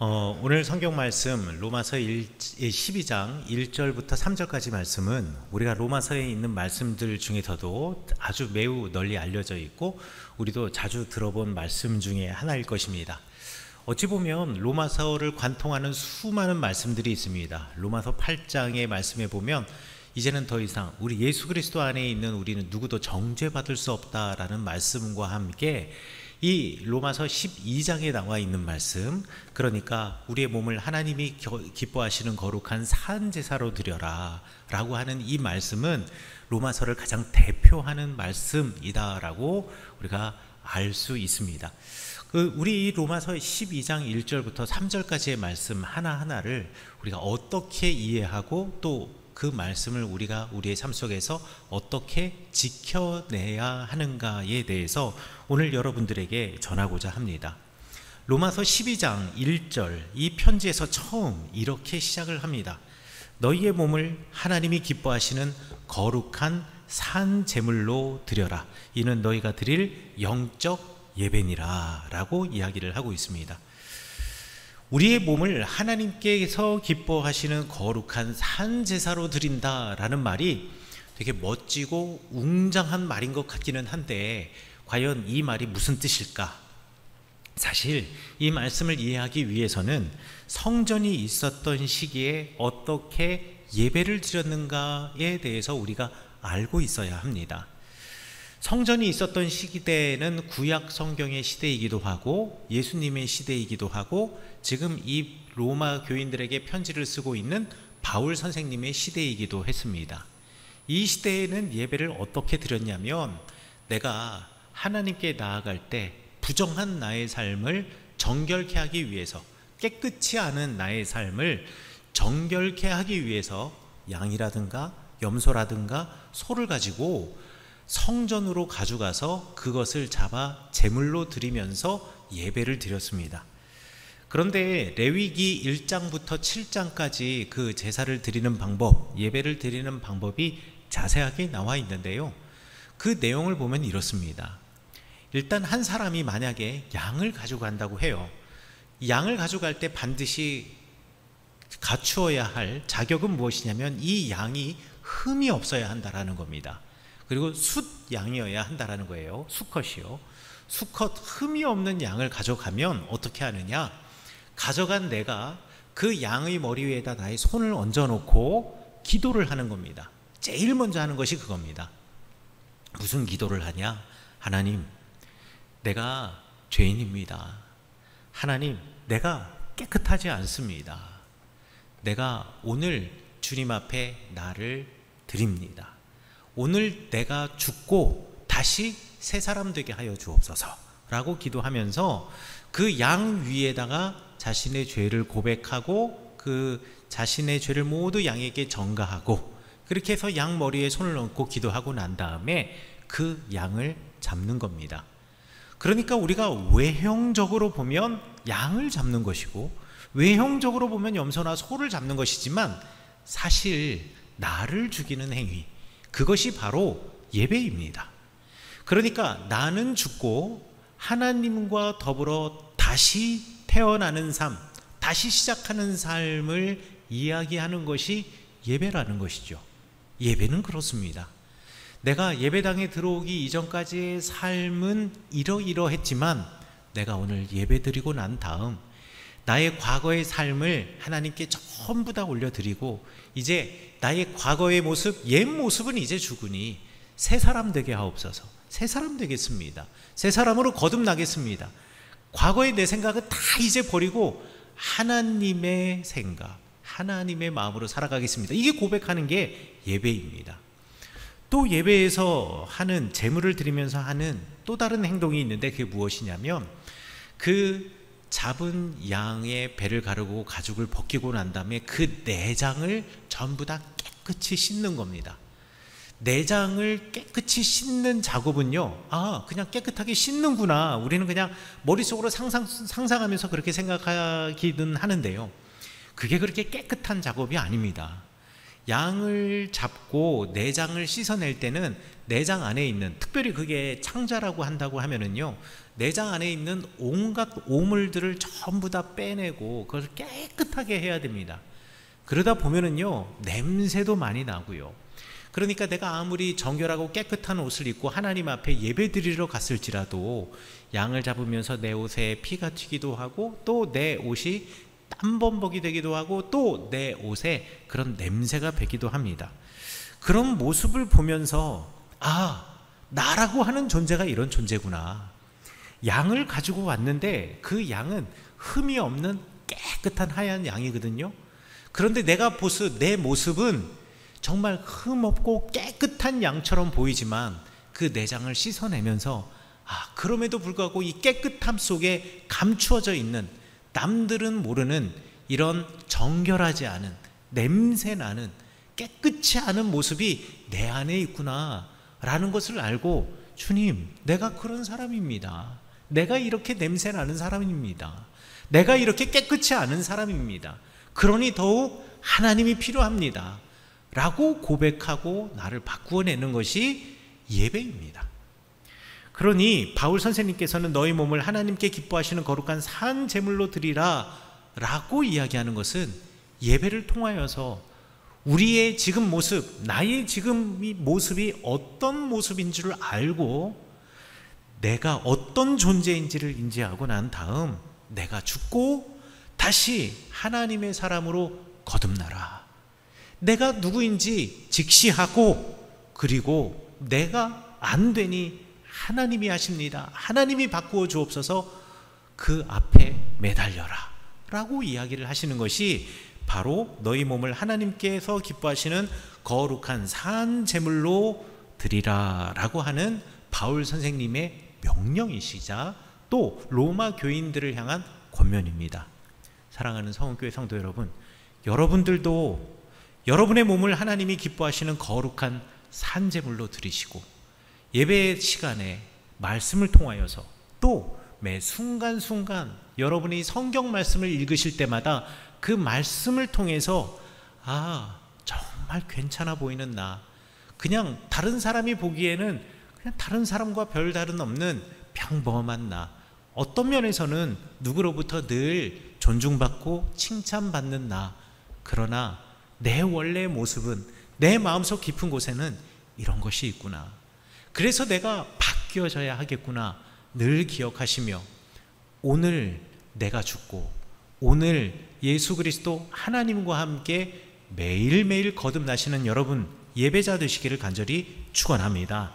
오늘 성경 말씀 로마서 12장 1절부터 3절까지 말씀은 우리가 로마서에 있는 말씀들 중에서도 아주 매우 널리 알려져 있고 우리도 자주 들어본 말씀 중에 하나일 것입니다. 어찌 보면 로마서를 관통하는 수많은 말씀들이 있습니다. 로마서 8장의 말씀에 보면 이제는 더 이상 우리 예수 그리스도 안에 있는 우리는 누구도 정죄받을 수 없다라는 말씀과 함께 이 로마서 12장에 나와 있는 말씀, 그러니까 우리의 몸을 하나님이 기뻐하시는 거룩한 산제사로 드려라 라고 하는 이 말씀은 로마서를 가장 대표하는 말씀이다라고 우리가 알 수 있습니다. 우리 이 로마서 12장 1절부터 3절까지의 말씀 하나하나를 우리가 어떻게 이해하고 또 그 말씀을 우리가 우리의 삶 속에서 어떻게 지켜내야 하는가에 대해서 오늘 여러분들에게 전하고자 합니다. 로마서 12장 1절 이 편지에서 처음 이렇게 시작을 합니다. 너희의 몸을 하나님이 기뻐하시는 거룩한 산 제물로 드려라. 이는 너희가 드릴 영적 예배니라 라고 이야기를 하고 있습니다. 우리의 몸을 하나님께서 기뻐하시는 거룩한 산 제사로 드린다라는 말이 되게 멋지고 웅장한 말인 것 같기는 한데 과연 이 말이 무슨 뜻일까? 사실 이 말씀을 이해하기 위해서는 성전이 있었던 시기에 어떻게 예배를 드렸는가에 대해서 우리가 알고 있어야 합니다. 성전이 있었던 시대에는 구약 성경의 시대이기도 하고 예수님의 시대이기도 하고 지금 이 로마 교인들에게 편지를 쓰고 있는 바울 선생님의 시대이기도 했습니다. 이 시대에는 예배를 어떻게 드렸냐면 내가 하나님께 나아갈 때 부정한 나의 삶을 정결케 하기 위해서, 깨끗이 않은 나의 삶을 정결케 하기 위해서 양이라든가 염소라든가 소를 가지고 성전으로 가져가서 그것을 잡아 제물로 드리면서 예배를 드렸습니다. 그런데 레위기 1장부터 7장까지 그 제사를 드리는 방법, 예배를 드리는 방법이 자세하게 나와 있는데요. 그 내용을 보면 이렇습니다. 일단 한 사람이 만약에 양을 가져간다고 해요. 양을 가져갈 때 반드시 갖추어야 할 자격은 무엇이냐면 이 양이 흠이 없어야 한다라는 겁니다. 그리고 숫양이어야 한다라는 거예요. 수컷이요. 수컷 흠이 없는 양을 가져가면 어떻게 하느냐? 가져간 내가 그 양의 머리 위에다 나의 손을 얹어놓고 기도를 하는 겁니다. 제일 먼저 하는 것이 그겁니다. 무슨 기도를 하냐? 하나님, 내가 죄인입니다. 하나님, 내가 깨끗하지 않습니다. 내가 오늘 주님 앞에 나를 드립니다. 오늘 내가 죽고 다시 새 사람 되게 하여 주옵소서 라고 기도하면서 그 양 위에다가 자신의 죄를 고백하고 그 자신의 죄를 모두 양에게 전가하고 그렇게 해서 양 머리에 손을 얹고 기도하고 난 다음에 그 양을 잡는 겁니다. 그러니까 우리가 외형적으로 보면 양을 잡는 것이고 외형적으로 보면 염소나 소를 잡는 것이지만 사실 나를 죽이는 행위, 그것이 바로 예배입니다. 그러니까 나는 죽고 하나님과 더불어 다시 태어나는 삶, 다시 시작하는 삶을 이야기하는 것이 예배라는 것이죠. 예배는 그렇습니다. 내가 예배당에 들어오기 이전까지의 삶은 이러이러했지만 내가 오늘 예배드리고 난 다음 나의 과거의 삶을 하나님께 전부 다 올려드리고 이제 나의 과거의 모습, 옛 모습은 이제 죽으니 새 사람 되게 하옵소서. 새 사람 되겠습니다. 새 사람으로 거듭나겠습니다. 과거의 내 생각은 다 이제 버리고 하나님의 생각, 하나님의 마음으로 살아가겠습니다. 이게 고백하는 게 예배입니다. 또 예배에서 하는, 제물을 드리면서 하는 또 다른 행동이 있는데 그게 무엇이냐면 그 잡은 양의 배를 가르고 가죽을 벗기고 난 다음에 그 내장을 전부 다 깨끗이 씻는 겁니다. 내장을 깨끗이 씻는 작업은요, 그냥 깨끗하게 씻는구나, 우리는 그냥 머릿속으로 상상하면서 그렇게 생각하기는 하는데요, 그게 그렇게 깨끗한 작업이 아닙니다. 양을 잡고 내장을 씻어낼 때는 내장 안에 있는, 특별히 그게 창자라고 한다고 하면은요, 내장 안에 있는 온갖 오물들을 전부 다 빼내고 그것을 깨끗하게 해야 됩니다. 그러다 보면은요, 냄새도 많이 나고요. 그러니까 내가 아무리 정결하고 깨끗한 옷을 입고 하나님 앞에 예배드리러 갔을지라도 양을 잡으면서 내 옷에 피가 튀기도 하고, 또 내 옷이 땀범벅이 되기도 하고, 또 내 옷에 그런 냄새가 배기도 합니다. 그런 모습을 보면서 나라고 하는 존재가 이런 존재구나. 양을 가지고 왔는데 그 양은 흠이 없는 깨끗한 하얀 양이거든요. 그런데 내 모습은 정말 흠없고 깨끗한 양처럼 보이지만 그 내장을 씻어내면서 그럼에도 불구하고 이 깨끗함 속에 감추어져 있는, 남들은 모르는 이런 정결하지 않은, 냄새나는, 깨끗치 않은 모습이 내 안에 있구나 라는 것을 알고, 주님, 내가 그런 사람입니다. 내가 이렇게 냄새나는 사람입니다. 내가 이렇게 깨끗치 않은 사람입니다. 그러니 더욱 하나님이 필요합니다 라고 고백하고 나를 바꾸어내는 것이 예배입니다. 그러니 바울 선생님께서는 너희 몸을 하나님께 기뻐하시는 거룩한 산 제물로 드리라 라고 이야기하는 것은 예배를 통하여서 우리의 지금 모습, 나의 지금 이 모습이 어떤 모습인 줄 알고 내가 어떤 존재인지를 인지하고 난 다음 내가 죽고 다시 하나님의 사람으로 거듭나라. 내가 누구인지 직시하고, 그리고 내가 안 되니 하나님이 하십니다. 하나님이 바꾸어 주옵소서. 그 앞에 매달려라 라고 이야기를 하시는 것이 바로 너희 몸을 하나님께서 기뻐하시는 거룩한 산 제물로 드리라 라고 하는 바울 선생님의 명령이시자 또 로마 교인들을 향한 권면입니다. 사랑하는 성원교회 성도 여러분, 여러분들도 여러분의 몸을 하나님이 기뻐하시는 거룩한 산 제물로 드리시고, 예배 시간에 말씀을 통하여서 또 매 순간순간 여러분이 성경 말씀을 읽으실 때마다 그 말씀을 통해서 정말 괜찮아 보이는 나, 그냥 다른 사람이 보기에는 그냥 다른 사람과 별다른 없는 평범한 나, 어떤 면에서는 누구로부터 늘 존중받고 칭찬받는 나, 그러나 내 원래의 모습은, 내 마음속 깊은 곳에는 이런 것이 있구나. 그래서 내가 바뀌어져야 하겠구나 늘 기억하시며, 오늘 내가 죽고 오늘 예수 그리스도 하나님과 함께 매일매일 거듭나시는 여러분 예배자 되시기를 간절히 축원합니다.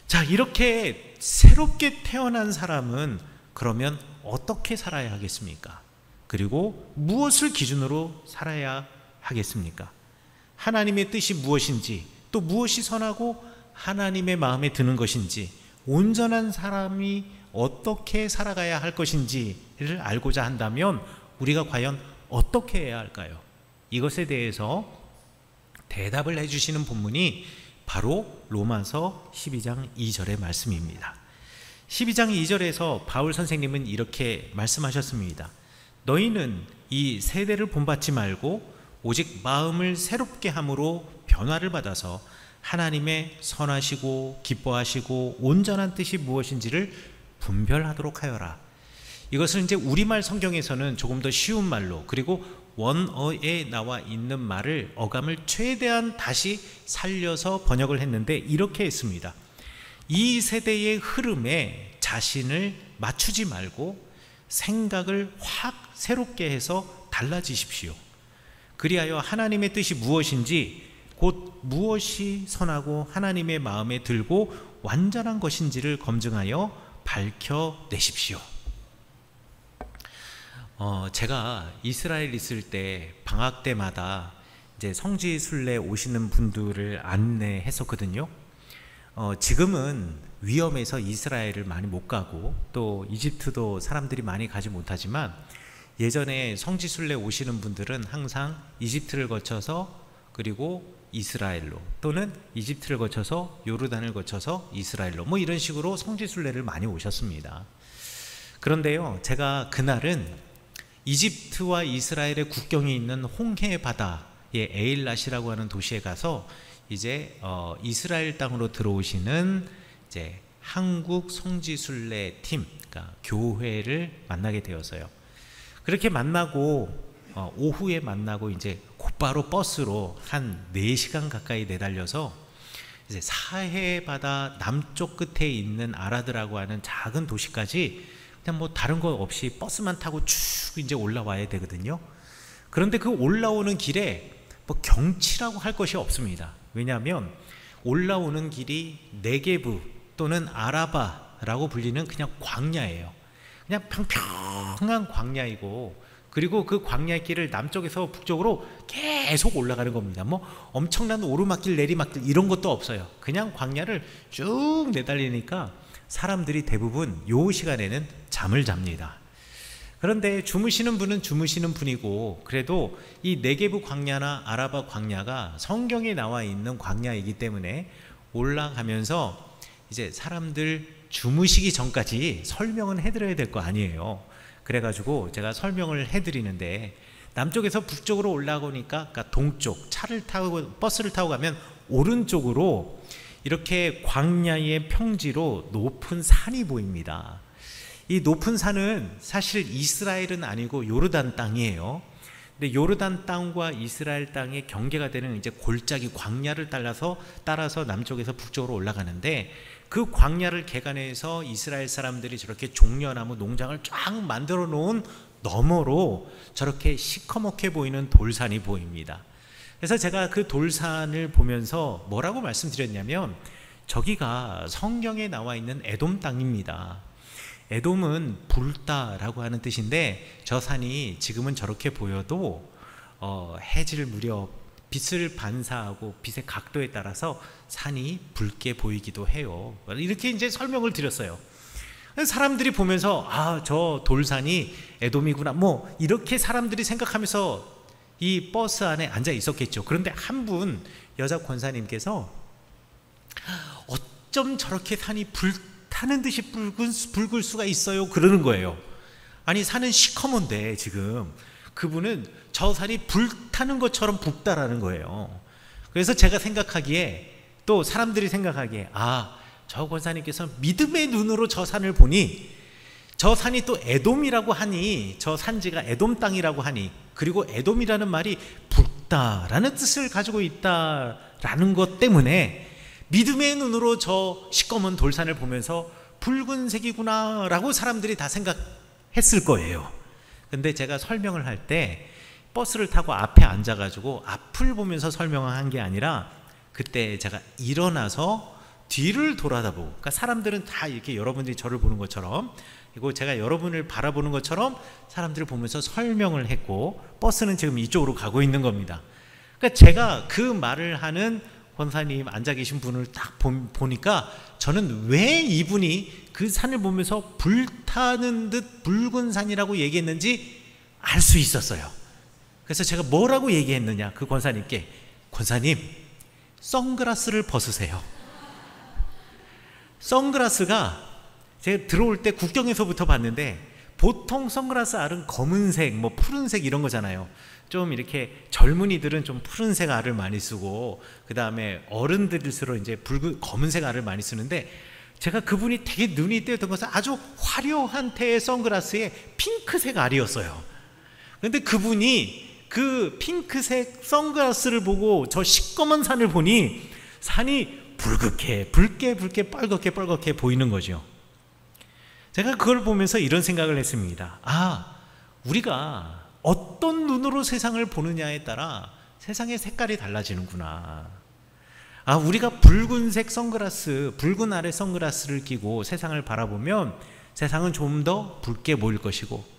자, 이렇게 새롭게 태어난 사람은 그러면 어떻게 살아야 하겠습니까? 그리고 무엇을 기준으로 살아야 하겠습니까? 하나님의 뜻이 무엇인지, 또 무엇이 선하고 하나님의 마음에 드는 것인지, 온전한 사람이 어떻게 살아가야 할 것인지를 알고자 한다면 우리가 과연 어떻게 해야 할까요? 이것에 대해서 대답을 해주시는 본문이 바로 로마서 12장 2절의 말씀입니다. 12장 2절에서 바울 선생님은 이렇게 말씀하셨습니다. 너희는 이 세대를 본받지 말고 오직 마음을 새롭게 함으로 변화를 받아서 하나님의 선하시고 기뻐하시고 온전한 뜻이 무엇인지를 분별하도록 하여라. 이것을 이제 우리말 성경에서는 조금 더 쉬운 말로, 그리고 원어에 나와 있는 말을 어감을 최대한 다시 살려서 번역을 했는데 이렇게 했습니다. 이 세대의 흐름에 자신을 맞추지 말고 생각을 확 새롭게 해서 달라지십시오. 그리하여 하나님의 뜻이 무엇인지, 곧 무엇이 선하고 하나님의 마음에 들고 완전한 것인지를 검증하여 밝혀내십시오. 제가 이스라엘 있을 때 방학 때마다 이제 성지 순례 오시는 분들을 안내했었거든요. 지금은 위험해서 이스라엘을 많이 못 가고 또 이집트도 사람들이 많이 가지 못하지만, 예전에 성지 순례 오시는 분들은 항상 이집트를 거쳐서 그리고 이스라엘로, 또는 이집트를 거쳐서 요르단을 거쳐서 이스라엘로, 뭐 이런 식으로 성지 순례를 많이 오셨습니다. 그런데요, 제가 그날은 이집트와 이스라엘의 국경이 있는 홍해 바다에 에일랏이라고 하는 도시에 가서 이제 이스라엘 땅으로 들어오시는 이제 한국 성지순례 팀, 그러니까 교회를 만나게 되었어요. 그렇게 만나고 오후에 만나고 이제 곧바로 버스로 한 4시간 가까이 내달려서 이제 사해바다 남쪽 끝에 있는 아라드라고 하는 작은 도시까지 그냥 뭐 다른 거 없이 버스만 타고 쭉 이제 올라와야 되거든요. 그런데 그 올라오는 길에 뭐 경치라고 할 것이 없습니다. 왜냐하면 올라오는 길이 네게브 또는 아라바라고 불리는 그냥 광야예요. 그냥 평평한 광야이고, 그리고 그 광야의 길을 남쪽에서 북쪽으로 계속 올라가는 겁니다. 뭐 엄청난 오르막길 내리막길 이런 것도 없어요. 그냥 광야를 쭉 내달리니까 사람들이 대부분 요 시간에는 잠을 잡니다. 그런데 주무시는 분은 주무시는 분이고, 그래도 이 네게브 광야나 아라바 광야가 성경에 나와 있는 광야이기 때문에 올라가면서 이제 사람들 주무시기 전까지 설명은 해드려야 될 거 아니에요. 그래가지고 제가 설명을 해드리는데, 남쪽에서 북쪽으로 올라오니까, 그러니까 동쪽 차를 타고 버스를 타고 가면 오른쪽으로 이렇게 광야의 평지로 높은 산이 보입니다. 이 높은 산은 사실 이스라엘은 아니고 요르단 땅이에요. 근데 요르단 땅과 이스라엘 땅의 경계가 되는 이제 골짜기 광야를 따라서 남쪽에서 북쪽으로 올라가는데, 그 광야를 개간해서 이스라엘 사람들이 저렇게 종려나무 농장을 쫙 만들어 놓은 너머로 저렇게 시커멓게 보이는 돌산이 보입니다. 그래서 제가 그 돌산을 보면서 뭐라고 말씀드렸냐면, 저기가 성경에 나와 있는 에돔 땅입니다. 에돔은 불다라고 하는 뜻인데, 저 산이 지금은 저렇게 보여도 해질 무렵 빛을 반사하고 빛의 각도에 따라서 산이 붉게 보이기도 해요. 이렇게 이제 설명을 드렸어요. 사람들이 보면서 저 돌산이 에돔이구나, 뭐 이렇게 사람들이 생각하면서 이 버스 안에 앉아 있었겠죠. 그런데 한 분 여자 권사님께서 어쩜 저렇게 산이 불타는 듯이 붉을 수가 있어요, 그러는 거예요. 아니 산은 시커먼데 지금 그분은 저 산이 불타는 것처럼 붉다라는 거예요. 그래서 제가 생각하기에, 또 사람들이 생각하기에, 저 권사님께서 믿음의 눈으로 저 산을 보니, 저 산이 또 에돔이라고 하니, 저 산지가 에돔 땅이라고 하니, 그리고 에돔이라는 말이 붉다라는 뜻을 가지고 있다라는 것 때문에 믿음의 눈으로 저 시꺼먼 돌산을 보면서 붉은색이구나 라고 사람들이 다 생각했을 거예요. 근데 제가 설명을 할 때 버스를 타고 앞에 앉아가지고 앞을 보면서 설명을 한 게 아니라, 그때 제가 일어나서 뒤를 돌아다보고, 그러니까 사람들은 다 이렇게 여러분들이 저를 보는 것처럼, 그리고 제가 여러분을 바라보는 것처럼 사람들을 보면서 설명을 했고, 버스는 지금 이쪽으로 가고 있는 겁니다. 그러니까 제가 그 말을 하는 권사님 앉아 계신 분을 딱 보니까 저는 왜 이분이 그 산을 보면서 불타는 듯 붉은 산이라고 얘기했는지 알 수 있었어요. 그래서 제가 뭐라고 얘기했느냐, 그 권사님께, 권사님 선글라스를 벗으세요. 선글라스가 제가 들어올 때 국경에서부터 봤는데, 보통 선글라스 알은 검은색, 뭐 푸른색 이런 거잖아요. 좀 이렇게 젊은이들은 좀 푸른색 알을 많이 쓰고, 그 다음에 어른들일수록 이제 검은색 알을 많이 쓰는데, 제가 그분이 되게 눈이 띄었던 것은 아주 화려한 태의 선글라스에 핑크색 알이었어요. 그런데 그분이 그 핑크색 선글라스를 보고 저 시꺼먼 산을 보니 산이 붉게 뻘겋게 보이는 거죠. 제가 그걸 보면서 이런 생각을 했습니다. 우리가 어떤 눈으로 세상을 보느냐에 따라 세상의 색깔이 달라지는구나. 우리가 붉은색 선글라스, 붉은 알의 선글라스를 끼고 세상을 바라보면 세상은 좀 더 붉게 보일 것이고,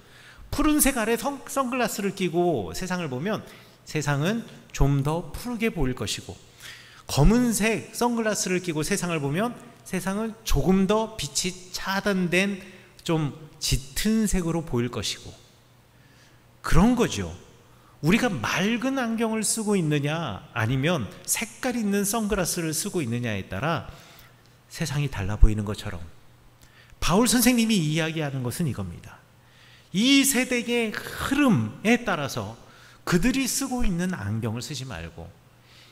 푸른색 알의 선글라스를 끼고 세상을 보면 세상은 좀 더 푸르게 보일 것이고, 검은색 선글라스를 끼고 세상을 보면 세상은 조금 더 빛이 차단된 좀 짙은 색으로 보일 것이고, 그런 거죠. 우리가 맑은 안경을 쓰고 있느냐 아니면 색깔 있는 선글라스를 쓰고 있느냐에 따라 세상이 달라 보이는 것처럼, 바울 선생님이 이야기하는 것은 이겁니다. 이 세대의 흐름에 따라서 그들이 쓰고 있는 안경을 쓰지 말고,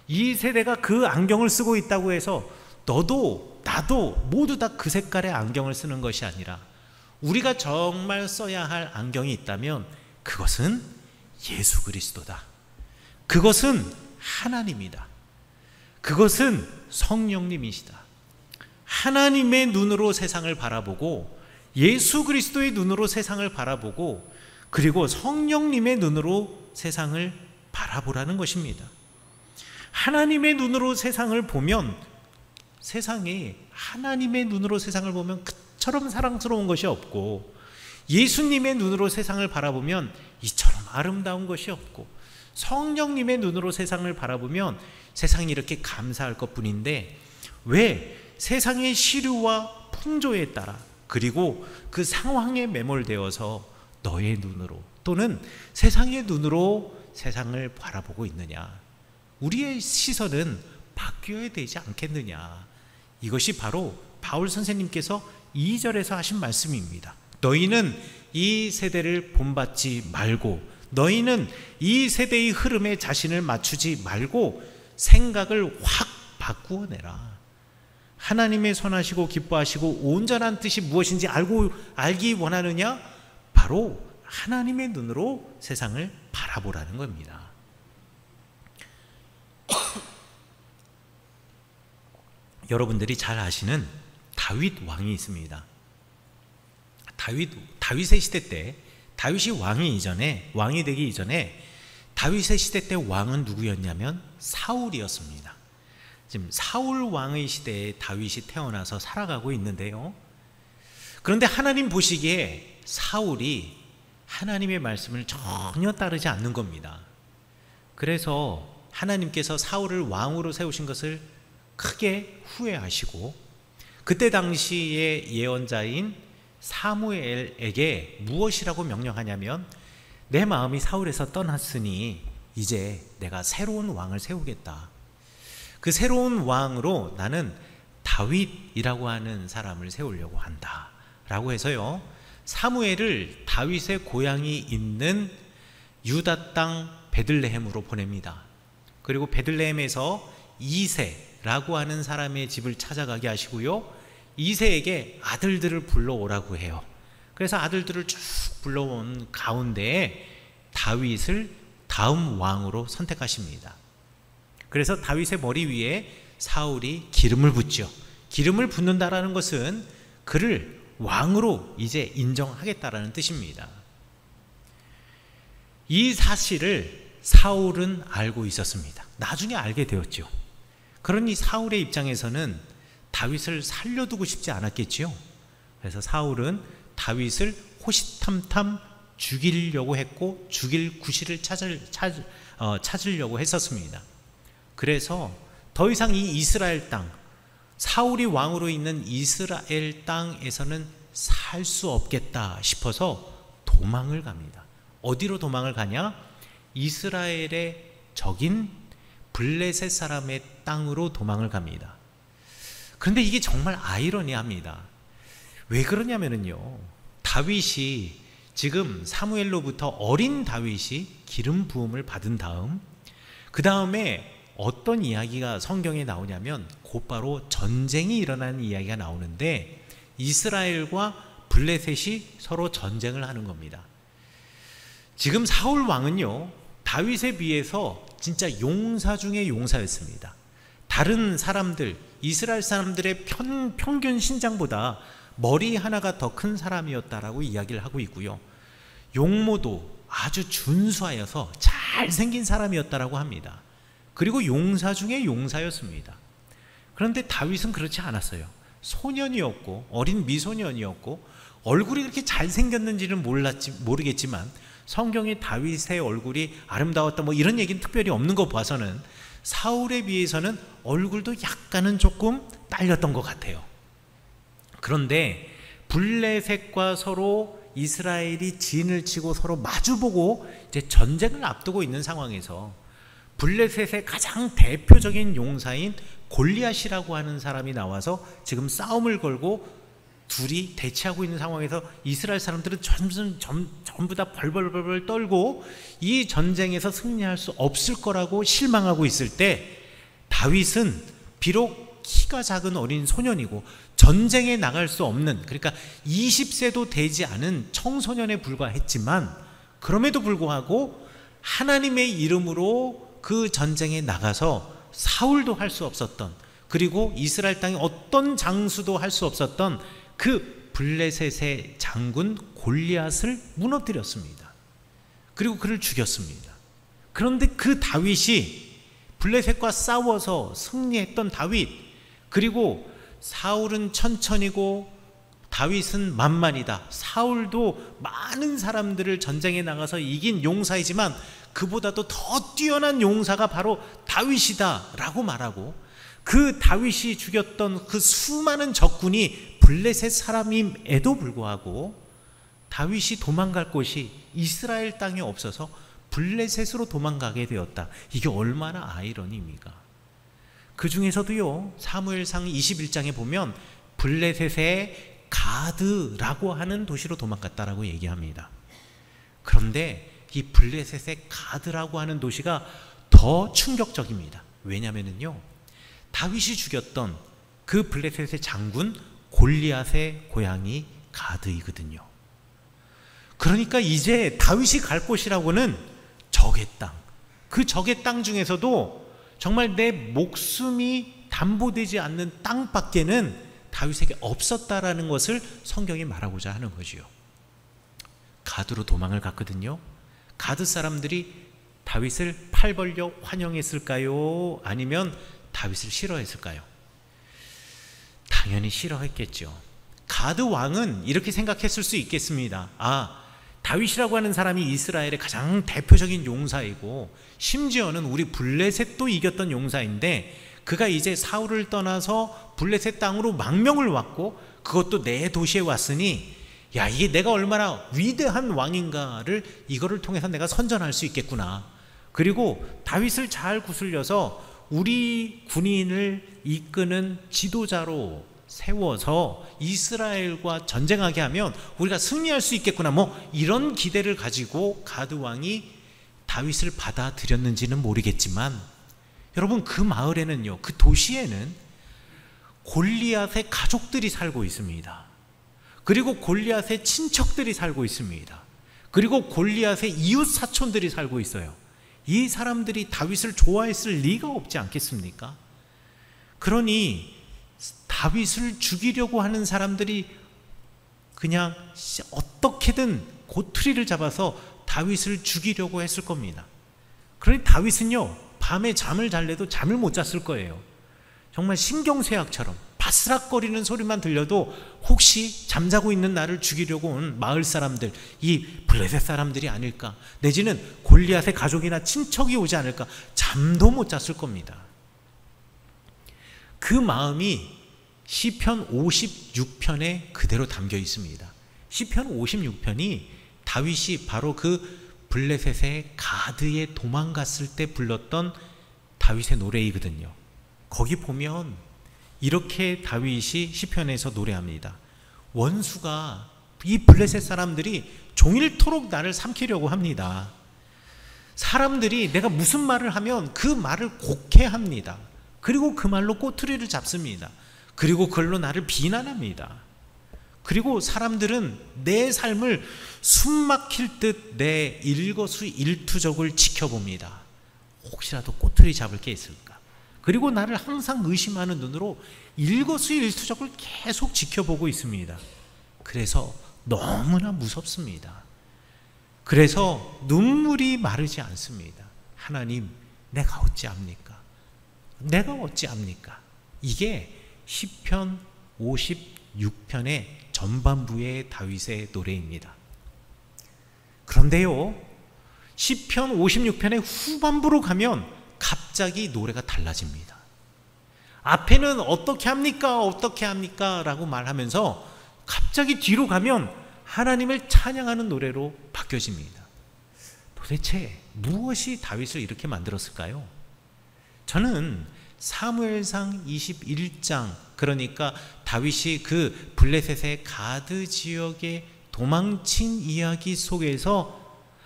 이 세대가 그 안경을 쓰고 있다고 해서 너도 나도 모두 다 그 색깔의 안경을 쓰는 것이 아니라, 우리가 정말 써야 할 안경이 있다면 그것은 예수 그리스도다. 그것은 하나님이다. 그것은 성령님이시다. 하나님의 눈으로 세상을 바라보고, 예수 그리스도의 눈으로 세상을 바라보고, 그리고 성령님의 눈으로 세상을 바라보라는 것입니다. 하나님의 눈으로 세상을 보면, 세상에 하나님의 눈으로 세상을 보면 그처럼 사랑스러운 것이 없고, 예수님의 눈으로 세상을 바라보면 이처럼 아름다운 것이 없고, 성령님의 눈으로 세상을 바라보면 세상이 이렇게 감사할 것뿐인데, 왜 세상의 시류와 풍조에 따라, 그리고 그 상황에 매몰되어서 너의 눈으로 또는 세상의 눈으로 세상을 바라보고 있느냐? 우리의 시선은 바뀌어야 되지 않겠느냐? 이것이 바로 바울 선생님께서 2절에서 하신 말씀입니다. 너희는 이 세대를 본받지 말고, 너희는 이 세대의 흐름에 자신을 맞추지 말고 생각을 확 바꾸어내라. 하나님의 선하시고 기뻐하시고 온전한 뜻이 무엇인지 알기 원하느냐? 바로 하나님의 눈으로 세상을 바라보라는 겁니다. 여러분들이 잘 아시는 다윗 왕이 있습니다. 다윗의 시대 때, 다윗이 왕이 되기 이전에 다윗의 시대 때 왕은 누구였냐면 사울이었습니다. 지금 사울 왕의 시대에 다윗이 태어나서 살아가고 있는데요, 그런데 하나님 보시기에 사울이 하나님의 말씀을 전혀 따르지 않는 겁니다. 그래서 하나님께서 사울을 왕으로 세우신 것을 크게 후회하시고, 그때 당시의 예언자인 사무엘에게 무엇이라고 명령하냐면, 내 마음이 사울에서 떠났으니 이제 내가 새로운 왕을 세우겠다. 그 새로운 왕으로 나는 다윗이라고 하는 사람을 세우려고 한다 라고 해서요, 사무엘을 다윗의 고향이 있는 유다 땅 베들레헴으로 보냅니다. 그리고 베들레헴에서 이새라고 하는 사람의 집을 찾아가게 하시고요, 이새에게 아들들을 불러오라고 해요. 그래서 아들들을 쭉 불러온 가운데 다윗을 다음 왕으로 선택하십니다. 그래서 다윗의 머리 위에 사울이 기름을 붓죠. 기름을 붓는다라는 것은 그를 왕으로 이제 인정하겠다라는 뜻입니다. 이 사실을 사울은 알고 있었습니다. 나중에 알게 되었죠. 그러니 사울의 입장에서는 다윗을 살려두고 싶지 않았겠지요. 그래서 사울은 다윗을 호시탐탐 죽이려고 했고, 죽일 구실을 찾으려고 했었습니다. 그래서 더 이상 이 이스라엘 땅, 사울이 왕으로 있는 이스라엘 땅에서는 살 수 없겠다 싶어서 도망을 갑니다. 어디로 도망을 가냐? 이스라엘의 적인 블레셋 사람의 땅으로 도망을 갑니다. 그런데 이게 정말 아이러니합니다. 왜 그러냐면요, 다윗이 지금 사무엘로부터 어린 다윗이 기름 부음을 받은 다음, 그 다음에 어떤 이야기가 성경에 나오냐면 곧바로 전쟁이 일어나는 이야기가 나오는데, 이스라엘과 블레셋이 서로 전쟁을 하는 겁니다. 지금 사울 왕은요, 다윗에 비해서 진짜 용사 중에 용사였습니다. 다른 사람들, 이스라엘 사람들의 평균 신장보다 머리 하나가 더 큰 사람이었다라고 이야기를 하고 있고요, 용모도 아주 준수하여서 잘생긴 사람이었다라고 합니다. 그리고 용사 중에 용사였습니다. 그런데 다윗은 그렇지 않았어요. 소년이었고, 어린 미소년이었고, 얼굴이 그렇게 잘생겼는지는 모르겠지만 성경에 다윗의 얼굴이 아름다웠다 뭐 이런 얘기는 특별히 없는 거 봐서는 사울에 비해서는 얼굴도 약간은 조금 딸렸던 것 같아요. 그런데 블레셋과 서로 이스라엘이 진을 치고 서로 마주보고 이제 전쟁을 앞두고 있는 상황에서 블레셋의 가장 대표적인 용사인 골리앗이라고 하는 사람이 나와서 지금 싸움을 걸고 둘이 대치하고 있는 상황에서 이스라엘 사람들은 전부 다 벌벌벌 떨고 이 전쟁에서 승리할 수 없을 거라고 실망하고 있을 때, 다윗은 비록 키가 작은 어린 소년이고 전쟁에 나갈 수 없는, 그러니까 20세도 되지 않은 청소년에 불과했지만, 그럼에도 불구하고 하나님의 이름으로 그 전쟁에 나가서 사울도 할 수 없었던, 그리고 이스라엘 땅에 어떤 장수도 할 수 없었던 그 블레셋의 장군 골리앗을 무너뜨렸습니다. 그리고 그를 죽였습니다. 그런데 그 다윗이, 블레셋과 싸워서 승리했던 다윗, 그리고 사울은 천천히고 다윗은 만만이다, 사울도 많은 사람들을 전쟁에 나가서 이긴 용사이지만 그보다도 더 뛰어난 용사가 바로 다윗이다 라고 말하고, 그 다윗이 죽였던 그 수많은 적군이 블레셋 사람임에도 불구하고 다윗이 도망갈 곳이 이스라엘 땅에 없어서 블레셋으로 도망가게 되었다. 이게 얼마나 아이러니입니까? 그 중에서도요, 사무엘상 21장에 보면 블레셋의 가드라고 하는 도시로 도망갔다라고 얘기합니다. 그런데 이 블레셋의 가드라고 하는 도시가 더 충격적입니다. 왜냐면은요, 다윗이 죽였던 그 블레셋의 장군 골리앗의 고향이 가드이거든요. 그러니까 이제 다윗이 갈 곳이라고는 적의 땅, 그 적의 땅 중에서도 정말 내 목숨이 담보되지 않는 땅밖에는 다윗에게 없었다라는 것을 성경이 말하고자 하는 거지요. 가드로 도망을 갔거든요. 가드 사람들이 다윗을 팔 벌려 환영했을까요? 아니면 다윗을 싫어했을까요? 당연히 싫어했겠죠. 가드 왕은 이렇게 생각했을 수 있겠습니다. 아, 다윗이라고 하는 사람이 이스라엘의 가장 대표적인 용사이고 심지어는 우리 블레셋도 이겼던 용사인데, 그가 이제 사울을 떠나서 블레셋 땅으로 망명을 왔고 그것도 내 도시에 왔으니, 야, 이게 내가 얼마나 위대한 왕인가를 이거를 통해서 내가 선전할 수 있겠구나. 그리고 다윗을 잘 구슬려서 우리 군인을 이끄는 지도자로 세워서 이스라엘과 전쟁하게 하면 우리가 승리할 수 있겠구나, 뭐 이런 기대를 가지고 가드 왕이 다윗을 받아들였는지는 모르겠지만, 여러분, 그 마을에는요, 그 도시에는 골리앗의 가족들이 살고 있습니다. 그리고 골리앗의 친척들이 살고 있습니다. 그리고 골리앗의 이웃 사촌들이 살고 있어요. 이 사람들이 다윗을 좋아했을 리가 없지 않겠습니까? 그러니 다윗을 죽이려고 하는 사람들이 그냥 어떻게든 고투리를 잡아서 다윗을 죽이려고 했을 겁니다. 그러니 다윗은요, 밤에 잠을 잘래도 잠을 못 잤을 거예요. 정말 신경쇠약처럼 바스락거리는 소리만 들려도 혹시 잠자고 있는 나를 죽이려고 온 마을 사람들, 이 블레셋 사람들이 아닐까, 내지는 골리앗의 가족이나 친척이 오지 않을까, 잠도 못 잤을 겁니다. 그 마음이 시편 56편에 그대로 담겨 있습니다. 시편 56편이 다윗이 바로 그 블레셋의 가드에 도망갔을 때 불렀던 다윗의 노래이거든요. 거기 보면 이렇게 다윗이 시편에서 노래합니다. 원수가, 이 블레셋 사람들이 종일토록 나를 삼키려고 합니다. 사람들이 내가 무슨 말을 하면 그 말을 곡해합니다. 그리고 그 말로 꼬투리를 잡습니다. 그리고 그걸로 나를 비난합니다. 그리고 사람들은 내 삶을 숨막힐 듯 내 일거수일투족을 지켜봅니다. 혹시라도 꼬투리 잡을 게 있을까? 그리고 나를 항상 의심하는 눈으로 일거수일투족을 계속 지켜보고 있습니다. 그래서 너무나 무섭습니다. 그래서 눈물이 마르지 않습니다. 하나님, 내가 어찌합니까? 내가 어찌합니까? 이게 시편 56편의 전반부의 다윗의 노래입니다. 그런데요, 시편 56편의 후반부로 가면 갑자기 노래가 달라집니다. 앞에는 어떻게 합니까? 어떻게 합니까? 라고 말하면서 갑자기 뒤로 가면 하나님을 찬양하는 노래로 바뀌어집니다. 도대체 무엇이 다윗을 이렇게 만들었을까요? 저는 사무엘상 21장, 그러니까 다윗이 그 블레셋의 가드 지역에 도망친 이야기 속에서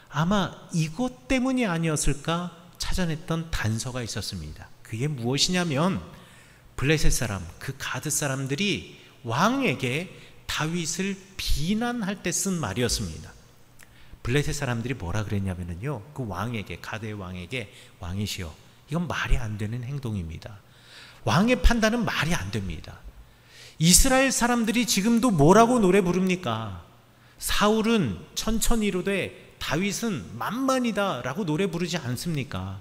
아마 이것 때문이 아니었을까 찾아냈던 단서가 있었습니다. 그게 무엇이냐면 블레셋 사람, 그 가드 사람들이 왕에게 다윗을 비난할 때 쓴 말이었습니다. 블레셋 사람들이 뭐라 그랬냐면요, 그 왕에게, 가드의 왕에게, 왕이시여, 이건 말이 안 되는 행동입니다. 왕의 판단은 말이 안 됩니다. 이스라엘 사람들이 지금도 뭐라고 노래 부릅니까? 사울은 천천히 이르되 다윗은 만만이다 라고 노래 부르지 않습니까?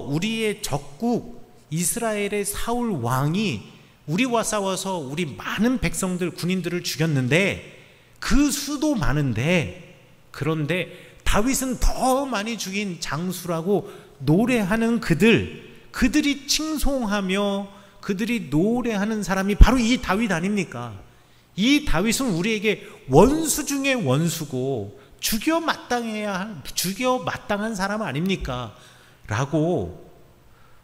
우리의 적국 이스라엘의 사울 왕이 우리와 싸워서 우리 많은 백성들, 군인들을 죽였는데 그 수도 많은데, 그런데 다윗은 더 많이 죽인 장수라고 노래하는 그들이 칭송하며 그들이 노래하는 사람이 바로 이 다윗 아닙니까? 이 다윗은 우리에게 원수 중에 원수고 죽여 마땅한 사람 아닙니까? 라고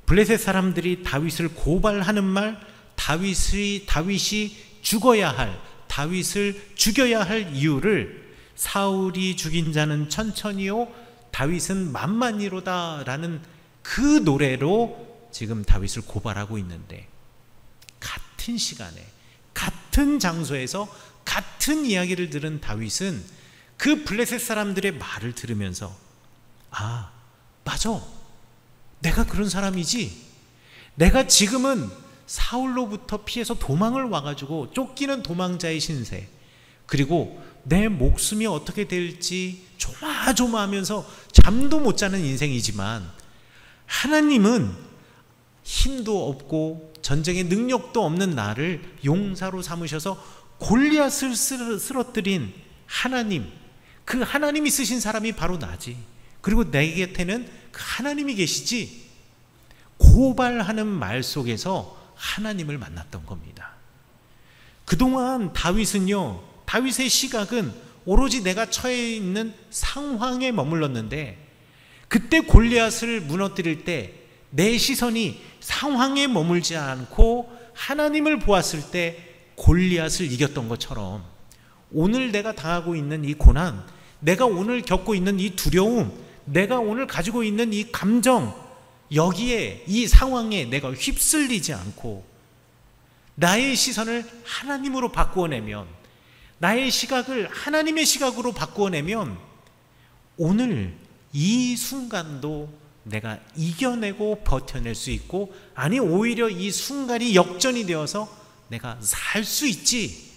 블레셋 사람들이 다윗을 고발하는 말, 다윗이 죽어야 할, 다윗을 죽여야 할 이유를 사울이 죽인 자는 천천히요 다윗은 만만이로다 라는 그 노래로 지금 다윗을 고발하고 있는데, 같은 시간에 같은 장소에서 같은 이야기를 들은 다윗은 그 블레셋 사람들의 말을 들으면서 아, 맞아, 내가 그런 사람이지. 내가 지금은 사울로부터 피해서 도망을 와가지고 쫓기는 도망자의 신세, 그리고 내 목숨이 어떻게 될지 조마조마하면서 잠도 못 자는 인생이지만, 하나님은 힘도 없고 전쟁의 능력도 없는 나를 용사로 삼으셔서 골리앗을 쓰러뜨린 하나님, 그 하나님이 쓰신 사람이 바로 나지. 그리고 내 곁에는 그 하나님이 계시지. 고발하는 말 속에서 하나님을 만났던 겁니다. 그동안 다윗의 시각은 오로지 내가 처해 있는 상황에 머물렀는데, 그때 골리앗을 무너뜨릴 때 내 시선이 상황에 머물지 않고 하나님을 보았을 때 골리앗을 이겼던 것처럼, 오늘 내가 당하고 있는 이 고난, 내가 오늘 겪고 있는 이 두려움, 내가 오늘 가지고 있는 이 감정, 여기에, 이 상황에 내가 휩쓸리지 않고 나의 시선을 하나님으로 바꾸어내면, 나의 시각을 하나님의 시각으로 바꾸어내면 오늘 이 순간도 내가 이겨내고 버텨낼 수 있고, 아니 오히려 이 순간이 역전이 되어서 내가 살 수 있지.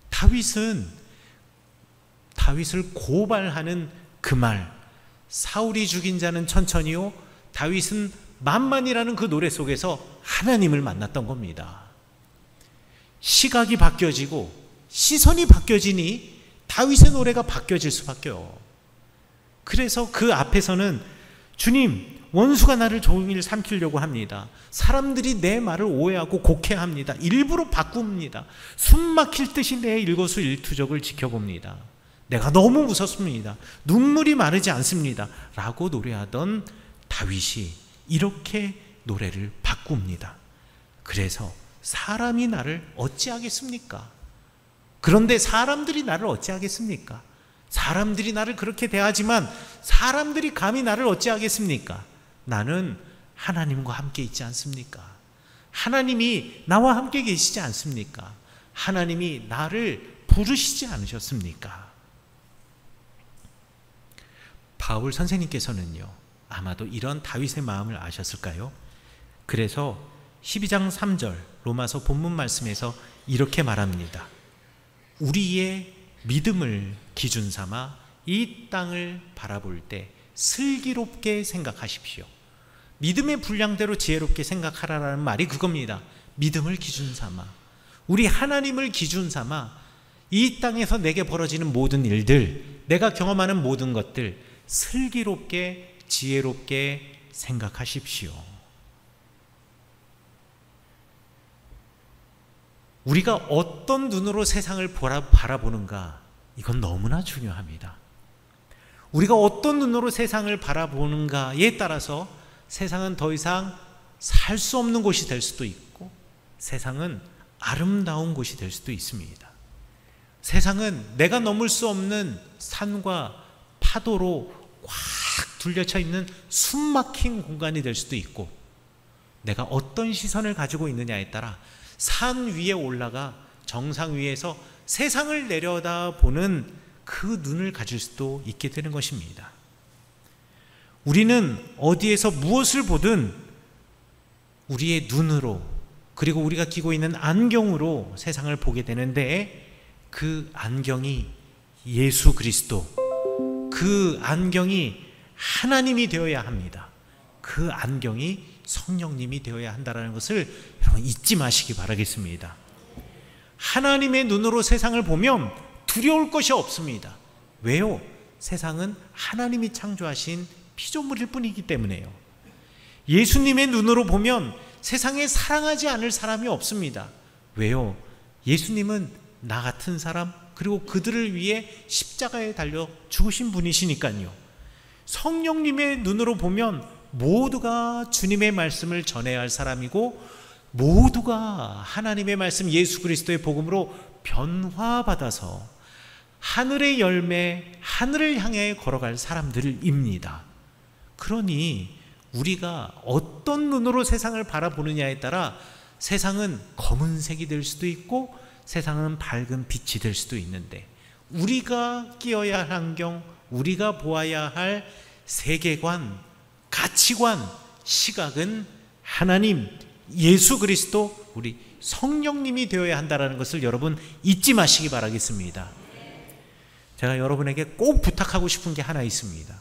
다윗을 고발하는 그 말, 사울이 죽인 자는 천천히요 다윗은 만만이라는 그 노래 속에서 하나님을 만났던 겁니다. 시각이 바뀌어지고 시선이 바뀌어지니 다윗의 노래가 바뀌어질 수밖에요. 그래서 그 앞에서는 주님, 원수가 나를 종일 삼키려고 합니다. 사람들이 내 말을 오해하고 곡해합니다. 일부러 바꿉니다. 숨 막힐 듯이 내 일거수일투족을 지켜봅니다. 내가 너무 무섭습니다. 눈물이 마르지 않습니다. 라고 노래하던 다윗이 이렇게 노래를 바꿉니다. 그래서 사람이 나를 어찌하겠습니까? 그런데 사람들이 나를 어찌하겠습니까? 사람들이 나를 그렇게 대하지만 사람들이 감히 나를 어찌하겠습니까? 나는 하나님과 함께 있지 않습니까? 하나님이 나와 함께 계시지 않습니까? 하나님이 나를 부르시지 않으셨습니까? 바울 선생님께서는요, 아마도 이런 다윗의 마음을 아셨을까요? 그래서 12장 3절 로마서 본문 말씀에서 이렇게 말합니다. 우리의 믿음을 기준 삼아 이 땅을 바라볼 때 슬기롭게 생각하십시오. 믿음의 분량대로 지혜롭게 생각하라라는 말이 그겁니다. 믿음을 기준 삼아, 우리 하나님을 기준 삼아 이 땅에서 내게 벌어지는 모든 일들, 내가 경험하는 모든 것들 슬기롭게 지혜롭게 생각하십시오. 우리가 어떤 눈으로 세상을 바라보는가, 이건 너무나 중요합니다. 우리가 어떤 눈으로 세상을 바라보는가에 따라서 세상은 더 이상 살 수 없는 곳이 될 수도 있고, 세상은 아름다운 곳이 될 수도 있습니다. 세상은 내가 넘을 수 없는 산과 파도로 꽉 둘려쳐 있는 숨막힌 공간이 될 수도 있고, 내가 어떤 시선을 가지고 있느냐에 따라 산 위에 올라가 정상 위에서 세상을 내려다보는 그 눈을 가질 수도 있게 되는 것입니다. 우리는 어디에서 무엇을 보든 우리의 눈으로, 그리고 우리가 끼고 있는 안경으로 세상을 보게 되는데, 그 안경이 예수 그리스도, 그 안경이 하나님이 되어야 합니다. 그 안경이 성령님이 되어야 한다는 것을 여러분 잊지 마시기 바라겠습니다. 하나님의 눈으로 세상을 보면 두려울 것이 없습니다. 왜요? 세상은 하나님이 창조하신 피조물일 뿐이기 때문에요. 예수님의 눈으로 보면 세상에 사랑하지 않을 사람이 없습니다. 왜요? 예수님은 나 같은 사람, 그리고 그들을 위해 십자가에 달려 죽으신 분이시니까요. 성령님의 눈으로 보면 모두가 주님의 말씀을 전해야 할 사람이고, 모두가 하나님의 말씀 예수 그리스도의 복음으로 변화받아서 하늘의 열매, 하늘을 향해 걸어갈 사람들입니다. 그러니 우리가 어떤 눈으로 세상을 바라보느냐에 따라 세상은 검은색이 될 수도 있고 세상은 밝은 빛이 될 수도 있는데, 우리가 끼어야 할 안경, 우리가 보아야 할 세계관, 가치관, 시각은 하나님, 예수 그리스도, 우리 성령님이 되어야 한다는 것을 여러분 잊지 마시기 바라겠습니다. 제가 여러분에게 꼭 부탁하고 싶은 게 하나 있습니다.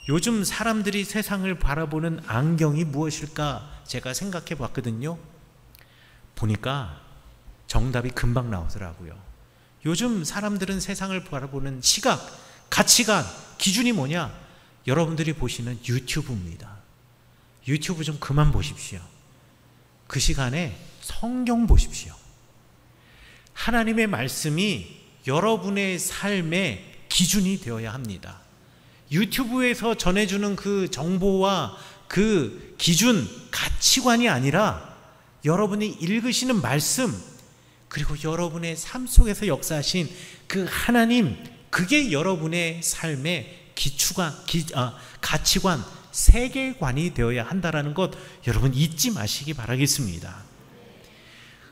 요즘 사람들이 세상을 바라보는 안경이 무엇일까 제가 생각해 봤거든요. 보니까 정답이 금방 나오더라고요. 요즘 사람들은 세상을 바라보는 시각, 가치관, 기준이 뭐냐? 여러분들이 보시는 유튜브입니다. 유튜브 좀 그만 보십시오. 그 시간에 성경 보십시오. 하나님의 말씀이 여러분의 삶의 기준이 되어야 합니다. 유튜브에서 전해주는 그 정보와 그 기준, 가치관이 아니라 여러분이 읽으시는 말씀, 그리고 여러분의 삶 속에서 역사하신 그 하나님, 그게 여러분의 삶의 가치관, 세계관이 되어야 한다는 것 여러분 잊지 마시기 바라겠습니다.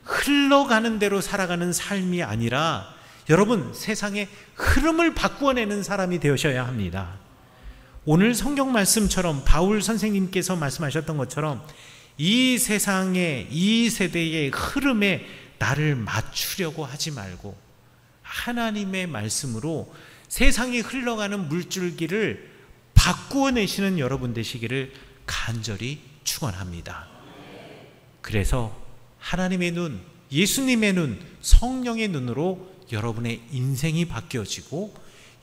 흘러가는 대로 살아가는 삶이 아니라 여러분 세상의 흐름을 바꾸어내는 사람이 되셔야 합니다. 오늘 성경 말씀처럼 바울 선생님께서 말씀하셨던 것처럼 이 세상의, 이 세대의 흐름에 나를 맞추려고 하지 말고 하나님의 말씀으로 세상이 흘러가는 물줄기를 바꾸어내시는 여러분 되시기를 간절히 축원합니다. 그래서 하나님의 눈, 예수님의 눈, 성령의 눈으로 여러분의 인생이 바뀌어지고,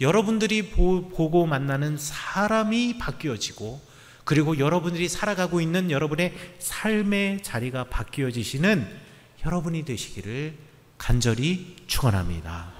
여러분들이 보고 만나는 사람이 바뀌어지고, 그리고 여러분들이 살아가고 있는 여러분의 삶의 자리가 바뀌어지시는 여러분이 되시기를 간절히 축원합니다.